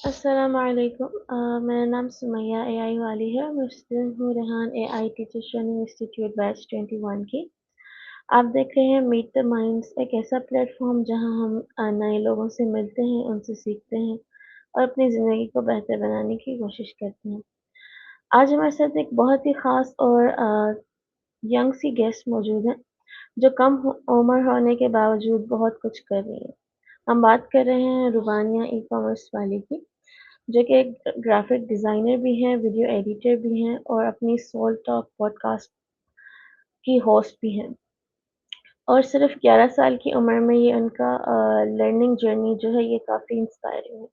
अस्सलामुअलैकुम मेरा नाम सुमैया एआई वाली है। मैं स्टूडेंट हूँ Rehan AI teacher training institute batch 21 की। आप देख रहे हैं मीट द माइंड्स, एक ऐसा प्लेटफॉर्म जहां हम नए लोगों से मिलते हैं, उनसे सीखते हैं और अपनी ज़िंदगी को बेहतर बनाने की कोशिश करते हैं। आज हमारे साथ एक बहुत ही ख़ास और यंग सी गेस्ट मौजूद है, जो कम उम्र होने के बावजूद बहुत कुछ कर रही है। हम बात कर रहे हैं रुबानिया ई कॉमर्स वाली की, जो कि एक ग्राफिक डिज़ाइनर भी हैं, वीडियो एडिटर भी हैं और अपनी सोल टॉक पॉडकास्ट की होस्ट भी हैं। और सिर्फ 11 साल की उम्र में ये उनका लर्निंग जर्नी जो है ये काफ़ी इंस्पायरिंग है।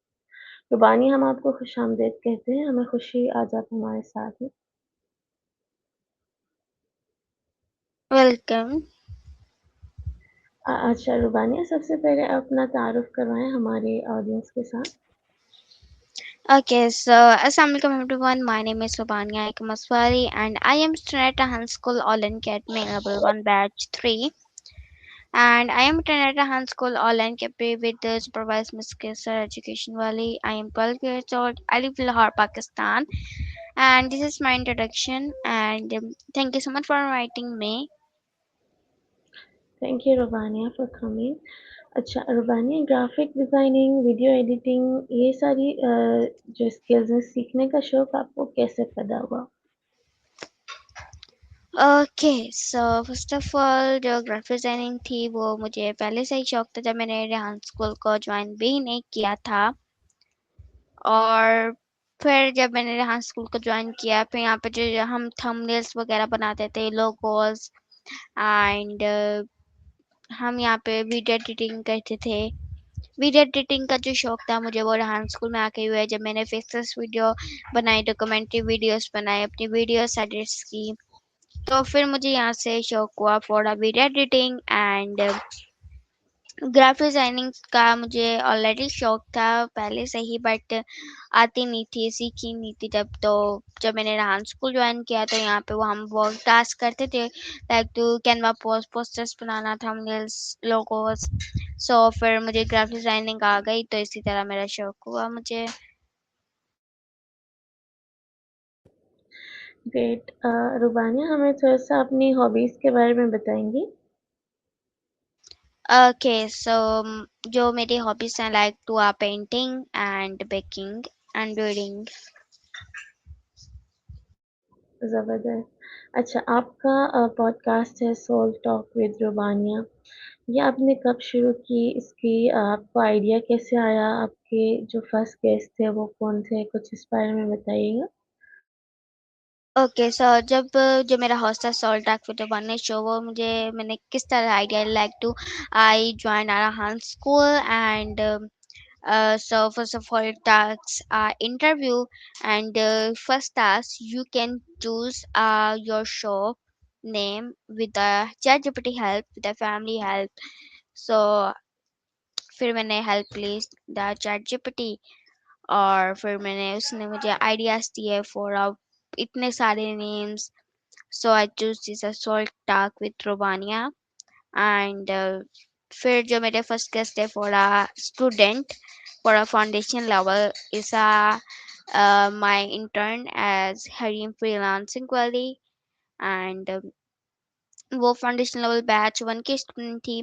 रुबानी, हम आपको खुशामदीद कहते हैं। हमें खुशी आज आप हमारे साथ हैं। Welcome. अच्छा रुबानिया, सबसे पहले अपना तारुफ करवाएं हमारे ऑडियंस के साथ। Okay, so Assalamualaikum everyone. My name is Sobania Ikamaswari and I am student at Han School Online Academy Level 1 Batch 3. And I am student at Han School Online Academy with the supervised Miss Kesar Education Valley. I am 12 years old. I live in Lahore, Pakistan. And this is my introduction. And thank you so much for inviting me. Thank you Rubania for coming. अच्छा Rubania, graphic designing, video editing, ये सारी जो skills हैं, सीखने का शौक आपको कैसे पैदा हुआ? Okay so first of all जो ग्राफिक डिजाइनिंग थी वो मुझे पहले से ही शौक था जब मैंने रेहान स्कूल को ज्वाइन भी नहीं किया था। और फिर जब मैंने रेहान स्कूल को ज्वाइन किया फिर यहाँ पे जो हम थंबनेल्स वगैरह बनाते थे, लोगोस एंड हम यहाँ पे वीडियो एडिटिंग करते थे। वीडियो एडिटिंग का जो शौक था मुझे वो रेहान स्कूल में आके हुआ है जब मैंने फेसलेस वीडियो बनाई, डॉक्यूमेंट्री वीडियोस बनाए, अपनी वीडियोस एडिट्स की। तो फिर मुझे यहाँ से शौक हुआ for video editing and graphic designing का। मुझे ऑलरेडी शौक था पहले से ही बट आती नहीं थी, सीखी नहीं थी जब। तो जब मैंने रेहान स्कूल ज्वाइन किया तो यहाँ पे वो हम वो टास्क करते थे लाइक टू कैनवा पोस्टर्स बनाना, थंबनेल्स, लोगोस। सो फिर मुझे ग्राफिक डिजाइनिंग आ गई तो इसी तरह मेरा शौक हुआ मुझे। ग्रेट। रुबानिया, हमें थोड़ा-सा अपनी हॉबीज़ के बारे में बताएँगी? ओके सो जो मेरी हॉबीज हैं like to are painting and baking and reading. ज़बरदस्त। अच्छा, आपका पॉडकास्ट है सोल टॉक विद रुबानिया, ये आपने कब शुरू की? इसकी आपको आइडिया कैसे आया? आपके जो फर्स्ट गेस्ट थे वो कौन थे? कुछ इस बारे में बताइएगा। ओके सो जब जो मेरा हॉस्ट था soul talk with one show वो मुझे मैंने किस तरह idea like to I join Aarahan school and so first of all tasks are interview and first task you can choose your show name with the ChatGPT help, with the family help. So फिर मैंने help Lee the ChatGPT और फिर मैंने उसने मुझे ideas दिए for इतने सारे names. So I choose this as Salt Talk with Romania and फिर जो मेरे फर्स्ट गेस्ट है for a student for a foundation level is a my intern as Harim freelancing quality and वो foundation level batch 1 की student थी।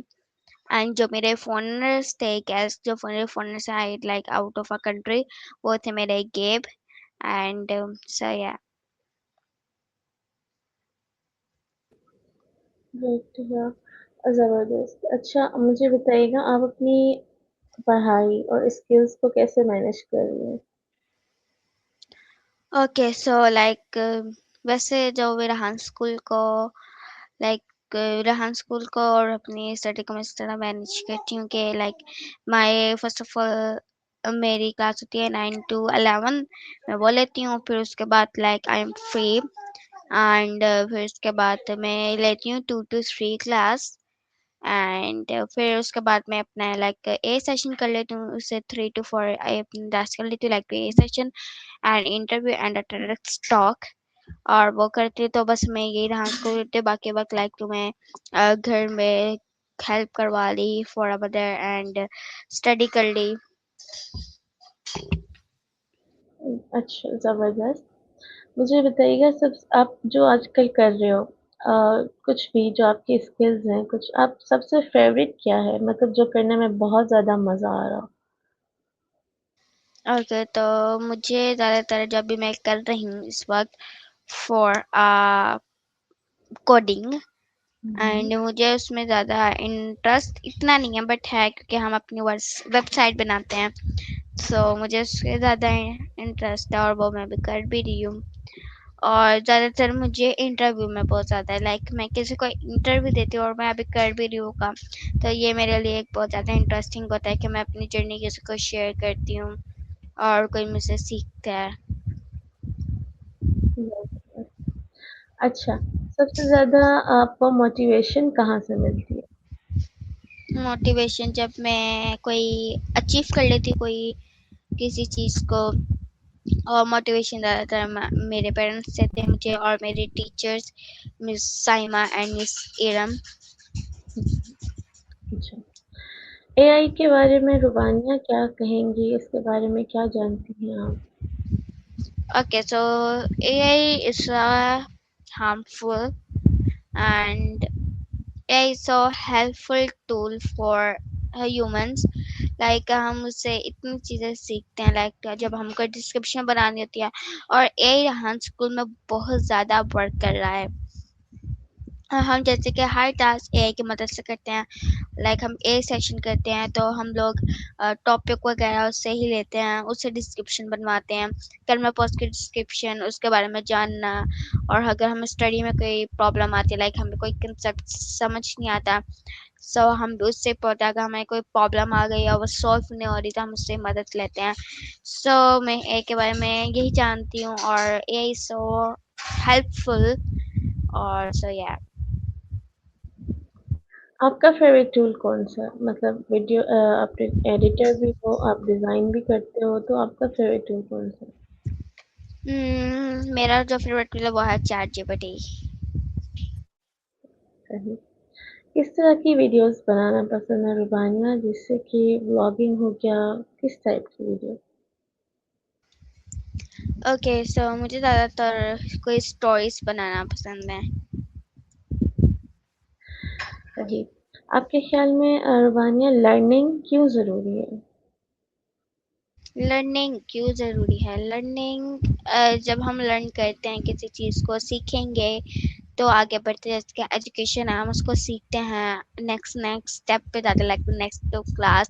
And जो मेरे foreigners थे, गेस्ट जो मेरे फॉरेनर्स आए like out of a country, वो थे मेरे gab and so yeah. Great to hear. ज़बरदस्त। अच्छा, मुझे बताइएगा आप अपनी पढ़ाई और स्किल्स को कैसे मैनेज कर रही हैं? ओके सो लाइक वैसे जो मेरा हान स्कूल को लाइक रेहान स्कूल को और अपनी स्टडी को मैं इस तरह मैनेज करती हूँ कि like my first of all मेरी क्लास होती है 9 to 11, मैं वो लेती हूँ। फिर उसके बाद like I M free and फिर उसके बाद मैं लेती हूँ 2 to 3 क्लास एंड फिर उसके बाद मैं अपना लाइक ए सेशन कर लेती हूँ, उससे 3 to 4 अपनी डांस कर लेती हूँ like A session and interview and attendance talk. और वो करती हूँ तो बस मैं यही डांस को करती हूँ, बाकी वक्त लाइक तो मैं घर में हेल्प करवा ली for a mother and study कर ली। अच्छा, ज़बरदस्त। मुझे बताइएगा सब आप जो आजकल कर रहे हो कुछ भी जो आपकी स्किल्स हैं, कुछ आप सबसे फ़ेवरेट क्या है? मतलब जो करने में बहुत ज़्यादा मज़ा आ रहा हो? ओके, तो मुझे ज़्यादातर जब भी मैं कर रही हूँ इस वक्त for coding, hmm, hmm. And मुझे उसमें ज़्यादा इंटरेस्ट इतना नहीं है, बट है क्योंकि हम अपनी वेबसाइट बनाते हैं, सो मुझे उससे ज़्यादा इंटरेस्ट है और वो मैं भी कर भी रही हूँ। और ज़्यादातर मुझे इंटरव्यू में बहुत ज़्यादा है, लाइक मैं किसी को इंटरव्यू देती हूँ और मैं अभी कर भी रही हूँ काम, तो ये मेरे लिए एक बहुत ज़्यादा इंटरेस्टिंग होता है कि मैं अपनी जर्नी किसी को शेयर करती हूँ और कोई मुझसे सीखता है। यस। अच्छा, सबसे ज़्यादा आपको मोटिवेशन कहाँ से मिलती है? मोटिवेशन जब मैं कोई अचीव कर लेती हूँ कोई किसी चीज़ को, और मोटिवेशन ज़्यादातर मेरे पेरेंट्स देते हैं मुझे और मेरे teachers, miss Saima and miss Eram. अच्छा, एआई के बारे में रुबानिया क्या कहेंगी? इसके बारे में क्या जानती हैं आप? Okay, so AI is harmful, and AI is a helpful tool for humans. Like हम उससे इतनी चीज़ें सीखते हैं, लाइक जब हमको डिस्क्रिप्शन बनानी होती है, और AI हम स्कूल में बहुत ज़्यादा वर्क कर रहा है। हम जैसे कि हर टास्क AI की मदद से करते हैं, लाइक हम ए सेक्शन करते हैं तो हम लोग टॉपिक वगैरह उससे ही लेते हैं, उससे डिस्क्रिप्शन बनवाते हैं, कर्मा पोस्ट की डिस्क्रिप्शन, उसके बारे में जानना। और अगर हमें स्टडी में कोई प्रॉब्लम आती है, लाइक हमें कोई कंसेप्ट समझ नहीं आता, सो हम उससे पता है, अगर हमें कोई प्रॉब्लम आ गई और वो सॉल्व नहीं हो रही तो हम उससे मदद लेते हैं। सो मैं ए के बारे में यही जानती हूँ, और ए सो हेल्पफुल, और सो या। आपका फ़ेवरेट टूल कौन-सा है? मतलब वीडियो आप एडिटर भी हो, आप डिज़ाइन भी करते हो, तो आपका फ़ेवरेट टूल कौन-सा है? मेरा जो फेवरेट टूल है वो है चैट जीपीटी। सही। किस तरह की वीडियोज़ बनाना पसंद है रुबानिया? जैसे कि व्लॉगिंग हो गया, किस टाइप की वीडियो? ओके, सो मुझे ज़्यादातर कोई स्टोरीज बनाना पसंद है। सही। आपके ख़्याल में रुबानिया लर्निंग क्यों ज़रूरी है? लर्निंग क्यों ज़रूरी है? लर्निंग, जब हम लर्न करते हैं किसी चीज़ को सीखेंगे तो आगे बढ़ते, जैसे कि एजुकेशन है, हम उसको सीखते हैं, नेक्स्ट नेक्स्ट स्टेप पे जाते, लाइक नेक्स्ट टू क्लास,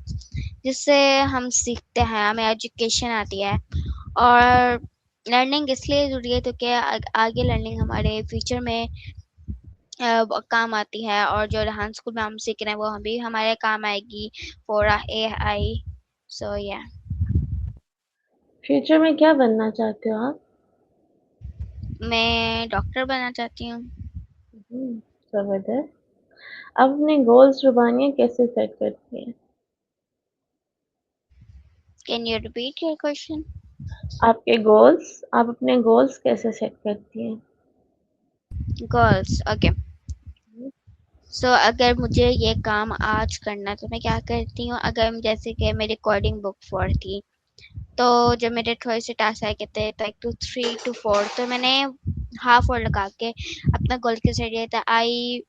जिससे हम सीखते हैं, हमें एजुकेशन आती है। और लर्निंग इसलिए ज़रूरी है क्योंकि आगे लर्निंग हमारे फ्यूचर में काम आती है, और जो डांस स्कूल में हम सीख रहे हैं वो हम भी हमारे काम आएगी फॉर AI। सो या। फ्यूचर में क्या बनना चाहते हो आप? मैं डॉक्टर बनना चाहती हूँ। हुँ, ज़बरदस्त। आप अपने गोल्स रुबानिया कैसे सेट करती हैं? Can you repeat your question? आप अपने गोल्स कैसे सेट करती हैं? Girls, okay. हुँ, सो अगर मुझे ये काम आज करना है तो मैं क्या करती हूँ, अगर जैसे कि मेरी कोडिंग बुक 4 थी, तो जब मेरे थोड़े से टास्क आए कहते लाइक टू 3 to 4, तो मैंने हाफ और लगा के अपना गोल के सेट किया था। आई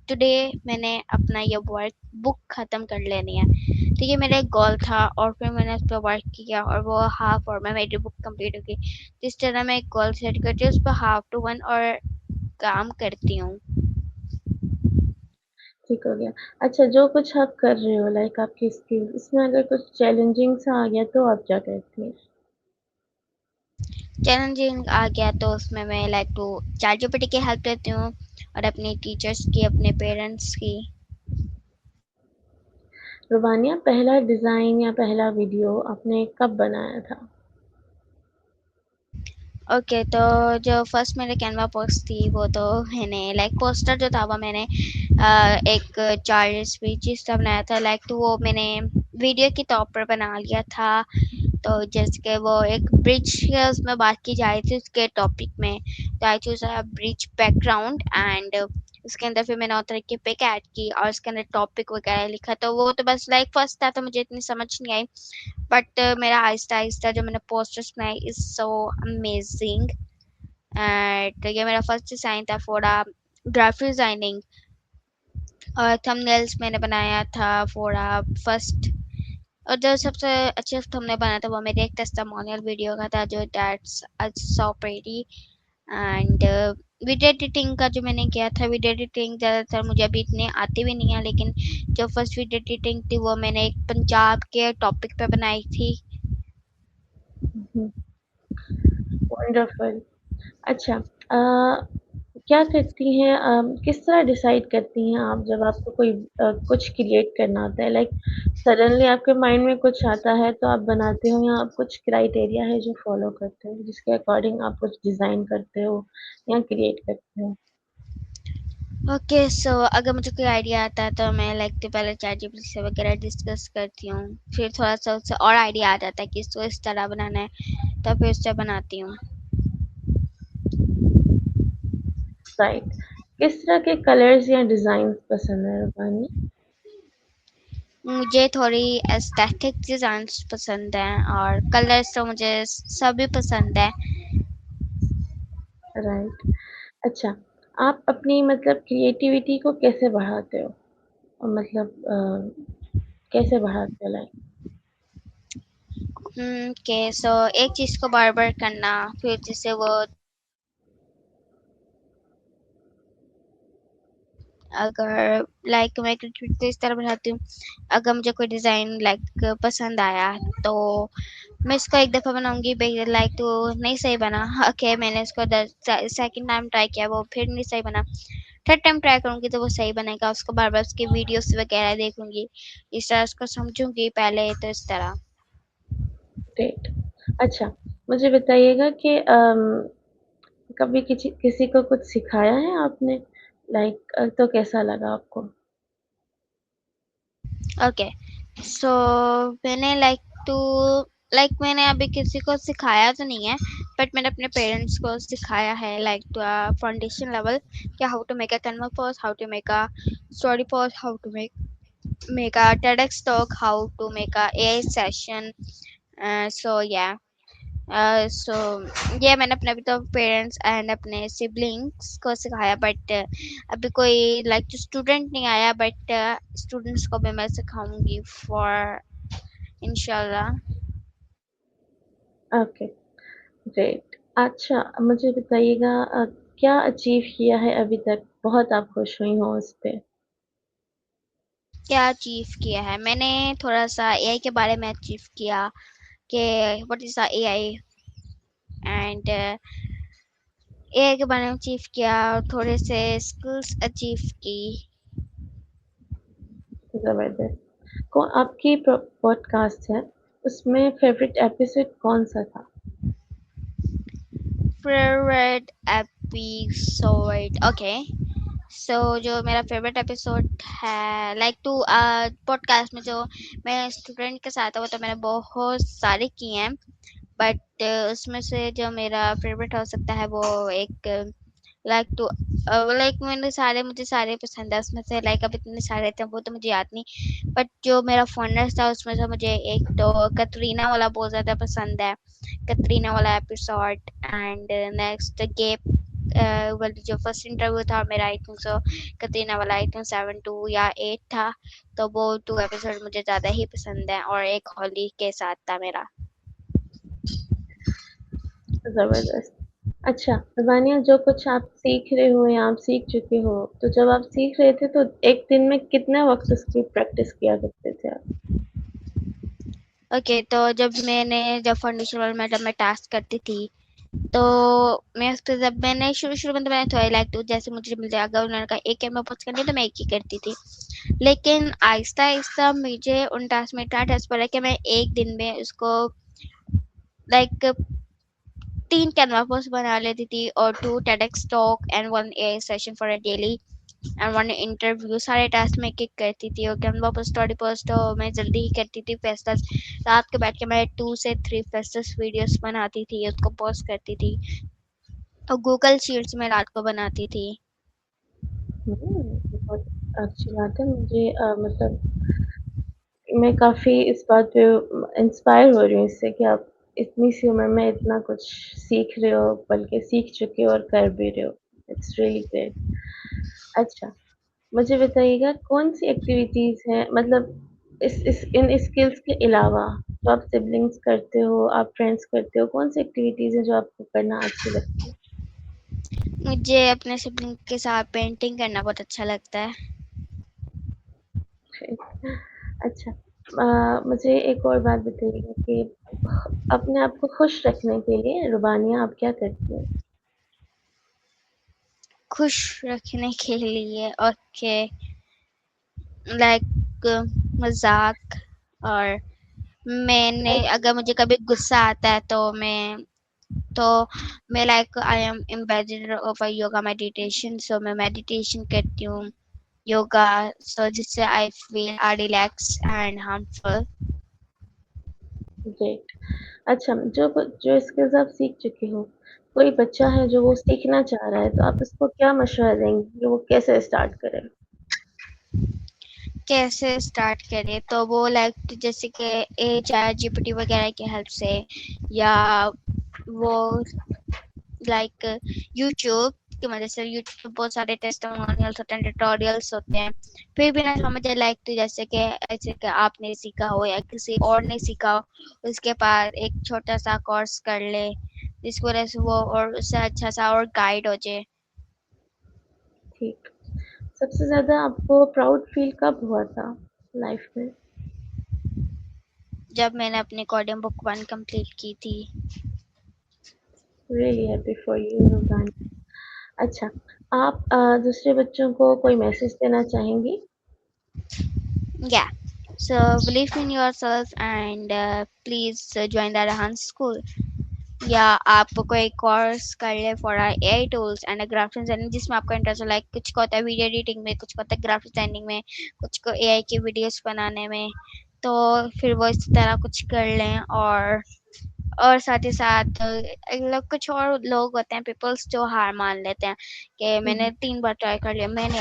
टुडे मैंने अपना ये वर्क बुक ख़त्म कर लेनी है, तो ये मेरा एक गोल था, और फिर मैंने उस पर वर्क किया और वो हाफ और में मेरी बुक कंप्लीट हो गई। जिस तरह मैं एक गोल सेट करती हूँ उस पर हाफ टू वन और काम करती हूँ। ठीक हो गया। अच्छा जो कुछ आप कर रहे हो लाइक आपकी स्किल्स इसमें अगर कुछ चैलेंजिंग सा आ गया तो आप क्या करती हैं? चैलेंजिंग आ गया तो उसमें मैं लाइक टू चैट जीपीटी की हेल्प लेती हूँ, और अपने टीचर्स की, अपने पेरेंट्स की। रुबानिया पहला डिज़ाइन या पहला वीडियो आपने कब बनाया था? ओके, तो जो फर्स्ट मेरे कैनवा पोस्ट थी वो तो मैंने लाइक पोस्टर जो था वो मैंने एक चार्ल्स स्पीचेस का बनाया था, लाइक तो वो मैंने वीडियो के तौर पर बना लिया था। तो जैसे कि वो एक ब्रिज है उसमें बात की जा रही थी उसके टॉपिक में, तो I choose a bridge background, and उसके अंदर फिर मैंने ऑथर की पिक ऐड की और उसके अंदर टॉपिक वगैरह लिखा, तो वो तो बस लाइक फर्स्ट था तो मुझे इतनी समझ नहीं आई, बट मेरा आहिस्ता आहिस्ता जो मैंने पोस्टर्स बनाए इज सो अमेजिंग। एंड ये मेरा फर्स्ट डिज़ाइन था फॉर ग्राफिक डिज़ाइनिंग, और थंबनेल्स मैंने बनाया था फॉर फर्स्ट, और जो सबसे अच्छे थंबनेल बना था वो मेरे एक टेस्टिमोनियल वीडियो का था, जो that's so pretty. And video editing का जो मैंने किया था, वीडियो एडिटिंग ज़्यादातर मुझे अभी इतनी आती भी नहीं है, लेकिन जो फर्स्ट वीडियो एडिटिंग थी वो मैंने एक पंजाब के टॉपिक पे बनाई थी। वंडरफुल। अच्छा, क्या करती हैं, किस तरह डिसाइड करती हैं आप जब आपको कोई कुछ क्रिएट करना होता है, लाइक सडनली आपके माइंड में कुछ आता है तो आप बनाते हो, या आप कुछ क्राइटेरिया है जो फॉलो करते हो जिसके अकॉर्डिंग आप कुछ डिजाइन करते हो या क्रिएट करते हो? ओके सो अगर मुझे कोई आइडिया आता है तो मैं लाइक तो पहले चैट जीपीटी से वगैरह डिस्कस करती हूँ, फिर थोड़ा सा उससे और आइडिया आ जाता है कि इसको इस तरह बनाना है, तो फिर उससे बनाती हूँ। राइट। किस तरह के कलर्स या डिजाइन पसंद है रूपानी? मुझे थोड़ी एस्थेटिक डिज़ाइंस पसंद हैं, और कलर्स तो मुझे सभी पसंद है। राइट। अच्छा, आप अपनी मतलब क्रिएटिविटी को कैसे बढ़ाते हो, और मतलब कैसे बढ़ाते हो, लाइक? ओके सो एक चीज़ को बार बार करना, फिर जिससे वो, अगर लाइक मैं क्रिएटिविटी इस तरह बढ़ाती हूँ, अगर मुझे कोई डिज़ाइन लाइक पसंद आया तो मैं इसको एक दफ़ा बनाऊंगी, लाइक तो नहीं सही बना, ओके मैंने इसको सेकंड टाइम ट्राई किया, वो फिर नहीं सही बना, थर्ड टाइम ट्राई करूंगी तो वो सही बनेगा, उसको बार बार उसकी वीडियोस वगैरह देखूंगी, इस तरह उसको समझूंगी पहले, तो इस तरह। ग्रेट। अच्छा, मुझे बताइएगा कि कभी किसी किसी को कुछ सिखाया है आपने, लाइक तो कैसा लगा आपको? ओके सो मैंने मैंने अभी किसी को सिखाया तो नहीं है, बट मैंने अपने पेरेंट्स को सिखाया है, लाइक टू फाउंडेशन लेवल, कि how to make a Canva post, how to make a story post, how to make a TEDx talk, how to make a AI session. So yeah. सो ये मैंने अपने अभी तो parents and अपने siblings को सिखाया, but अभी कोई लाइक जो स्टूडेंट नहीं आया, बट स्टूडेंट्स को भी मैं सिखाऊंगी फॉर इंशाल्लाह। Okay, great. अच्छा, मुझे बताइएगा क्या अचीव किया है अभी तक, बहुत आप खुश हुई हो उस पे? क्या अचीव किया है मैंने, थोड़ा सा एआई के बारे में अचीव किया, कि what is the AI, and AI के बारे में अचीव किया, और थोड़े से स्किल्स अचीव की। ज़बरदस्त। आपकी पॉडकास्ट है, उसमें फेवरेट एपिसोड कौन सा था? फेवरेट एपिसोड, ओके सो जो मेरा फेवरेट एपिसोड है लाइक टू पॉडकास्ट में, जो मैं स्टूडेंट के साथ है वो तो मैंने बहुत सारे किए हैं, बट उसमें से जो मेरा फेवरेट हो सकता है वो एक लाइक टू लाइक मैंने सारे मुझे सारे पसंद है उसमें से, लाइक अब इतने सारे थे वो तो मुझे याद नहीं, बट जो मेरा फॉन्डेस्ट था उसमें से मुझे एक तो कतरीना वाला बहुत ज़्यादा पसंद है, कतरीना वाला एपिसोड। एंड नेक्स्ट गेप वाली जो फर्स्ट इंटरव्यू था मेरा, आई थिंक सो कतरीना वाला, आई थिंक 7 2 या 8 था, तो वो 2 एपिसोड मुझे ज़्यादा ही पसंद है, और एक हॉली के साथ था मेरा। ज़बरदस्त। अच्छा, ज़बानिया, जो कुछ आप सीख रहे हो या आप सीख चुके हो, तो जब आप सीख रहे थे तो एक दिन में कितना वक़्त उसकी प्रैक्टिस किया करते थे आप? ओके तो जब फाउंडेशन वाला मैडम मैं टास्क करती थी, तो मैं उसके जब मैंने शुरू में तो मैंने थोड़ा लाइक तो जैसे मुझे मिल जाए, अगर उन्होंने कहा एक कैमरा पोस्ट करनी है तो मैं एक ही करती थी, लेकिन आहिस्ता आहिस्ता मुझे उन टास्क में इतना टच पड़ा कि मैं एक दिन में उसको लाइक 3 कैनवा पोस्ट बना लेती थी, और 2 TEDx talk and 1 AI session for a daily and 1 interview, सारे टास्क में एक करती थी, और कैनवा पर स्टोरी पोस्ट तो मैं जल्दी ही करती थी, फेस्टस रात के बैठ के मैं 2 से 3 फेस्टस वीडियोस बनाती थी, उसको पोस्ट करती थी, और गूगल शीट्स में रात को बनाती थी। बहुत अच्छी बात है। मुझे मतलब मैं काफ़ी इस बात पे इंस्पायर हो रही हूँ इससे कि आप इतनी सी उम्र में इतना कुछ सीख रहे हो, बल्कि सीख चुके हो और कर भी रहे हो। It's really great. अच्छा, मुझे बताइएगा कौन-सी एक्टिविटीज़ हैं मतलब इस इन स्किल्स के अलावा जो आप सिबलिंग्स करते हो, आप फ्रेंड्स करते हो, कौन-सी एक्टिविटीज़ हैं जो आपको करना अच्छी लगती है? मुझे अपने सिबलिंग के साथ पेंटिंग करना बहुत अच्छा लगता है। अच्छा मुझे एक और बात बताइएगा कि अपने आप को खुश रखने के लिए रुबानिया आप क्या करती हैं? खुश रखने के लिए ओके, लाइक मजाक, और मैंने लाइक अगर मुझे कभी गुस्सा आता है तो मैं like I am ambassador of a yoga meditation, so मैं मेडिटेशन करती हूँ, योगा, सो जिससे I feel are relax and harmful. Great. अच्छा जो स्किल्स आप सीख चुके हो, कोई बच्चा है जो वो सीखना चाह रहा है, तो आप उसको क्या मशवरा देंगी कि वो कैसे स्टार्ट करे? कैसे स्टार्ट करें, तो वो लाइक जैसे कि ए चैट जीपीटी वगैरह की हेल्प से, या वो लाइक यूट्यूब की मदद से। यूट्यूब पे बहुत सारे टेस्टिमोनियल्स होते हैं, ट्यूटोरियल्स होते हैं। फिर भी ना समझे लाइक तो जैसे कि आपने सीखा हो या किसी और ने सीखा हो, उसके पास एक छोटा सा कोर्स कर ले जिसकी वजह से वो और उससे अच्छा सा और गाइड हो जाए। ठीक। सबसे ज़्यादा आपको प्राउड फ़ील कब हुआ था लाइफ़ में? जब मैंने अपनी कोडिंग बुक 1 कंप्लीट की थी। Really happy for you Rubana. अच्छा, आप दूसरे बच्चों को कोई मैसेज देना चाहेंगी? Yeah. So believe in yourself and please join the Arahan school. या आप कोई कोर्स कर ले for AI tools and graphic designing जिसमें आपका इंटरेस्ट हो, लाइक कुछ को होता है वीडियो एडिटिंग में, कुछ को होता है ग्राफिक डिजाइनिंग में, कुछ को एआई की वीडियोस बनाने में। तो फिर वो इस तरह कुछ कर लें, और साथ ही साथ लोग, कुछ और लोग होते हैं पीपल्स जो हार मान लेते हैं कि हुँ, मैंने 3 बार ट्राई कर लिया, मैंने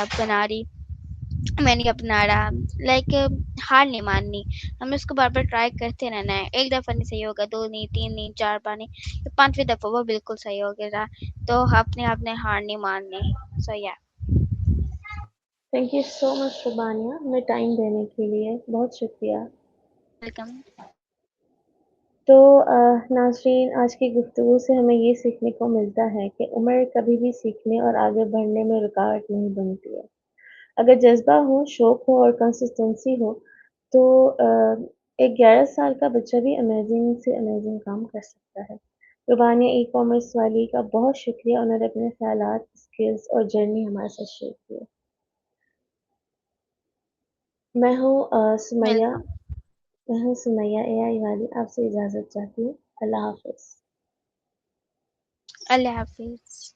अपना रहा, लाइक हार नहीं माननी। हमें उसको बार बार ट्राई करते रहना है। एक दफ़ा नहीं सही होगा, दो नहीं, तीन नहीं, चार बार नहीं, तो पांचवी दफ़ा वो बिल्कुल सही हो गया। तो अपने आपने हार नहीं माननी। सो या, थैंक यू सो मच रुबानिया हमें टाइम देने के लिए, बहुत शुक्रिया। वेलकम। तो नाज़रीन आज की गुफ्तगू से हमें ये सीखने को मिलता है कि उम्र कभी भी सीखने और आगे बढ़ने में रुकावट नहीं बनती है। अगर जज़्बा हो, शौक हो और कंसिस्टेंसी हो तो एक 11 साल का बच्चा भी अमेज़िंग से अमेज़िंग काम कर सकता है। रुबानिया ई-कॉमर्स वाली का बहुत शुक्रिया, उन्होंने अपने ख़यालात, स्किल्स और जर्नी हमारे साथ शेयर की। मैं हूँ सुमैया वेलकम। मैं हूँ सुमैया एआई वाली, आपसे इजाज़त चाहती हूँ। अल्लाह हाफ़िज़। अल्लाह हाफिज।